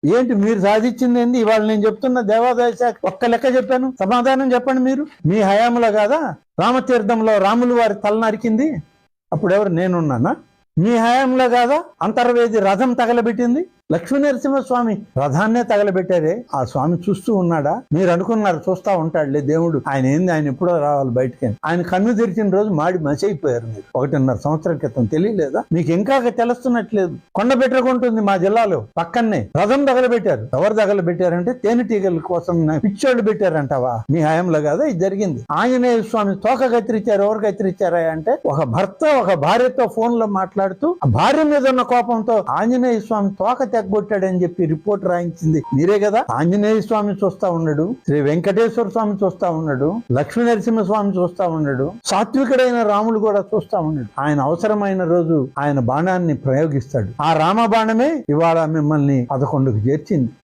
ఏంటి మీరు సాధించింది ఏంది? ఇవాళ నేను చెప్తున్న దేవాదాయ శాఖ ఒక్క లెక్క చెప్పాను, సమాధానం చెప్పండి మీరు. మీ హయాంలో కాదా రామతీర్థంలో రాములు వారి తల నరికింది? అప్పుడు ఎవరు, నేనున్నానా? మీ హయాంలో కాదా అంతర్వేది రథం తగలబెట్టింది? లక్ష్మీనరసింహస్వామి రథాన్నే తగలబెట్టారే. ఆ స్వామి చూస్తూ ఉన్నాడా? మీరు అనుకున్నారు చూస్తా ఉంటాడులే దేవుడు, ఆయన ఏంది, ఆయన ఎప్పుడో రావాలి బయటికి. ఆయన కన్ను తెరిచిన రోజు మాడి మసైపోయారు మీరు. 1.5 సంవత్సరం క్రితం తెలియలేదా మీకు? ఇంకా తెలుస్తున్నట్లేదు. కొండబెట్టకుంటుంది మా జిల్లాలో పక్కనే రథం తగలబెట్టారు. ఎవరు తగలబెట్టారంటే తేనెటీగల కోసం పిచ్చోళ్ళు పెట్టారంటావా? మీ హయాంలో కాదా ఇది జరిగింది? ఆంజనేయ స్వామి తోక కత్తిరించారు. ఎవరు కత్తిరించారా అంటే ఒక భర్త ఒక భార్యతో ఫోన్ లో మాట్లాడుతూ ఆ భార్య మీద ఉన్న కోపంతో ఆంజనేయ స్వామి తోక తెగ్గొట్టాడని చెప్పి రిపోర్ట్ రాయించింది మీరే కదా. ఆంజనేయ స్వామి చూస్తా ఉన్నాడు, శ్రీ వెంకటేశ్వర స్వామి చూస్తా ఉన్నాడు, లక్ష్మీ నరసింహ స్వామి చూస్తా ఉన్నాడు, సాత్వికుడైన రాముడు కూడా చూస్తా ఉన్నాడు. ఆయన అవసరమైన రోజు ఆయన బాణాన్ని ప్రయోగిస్తాడు. ఆ రామ బాణమే ఇవాళ మిమ్మల్ని 11కు చేర్చింది.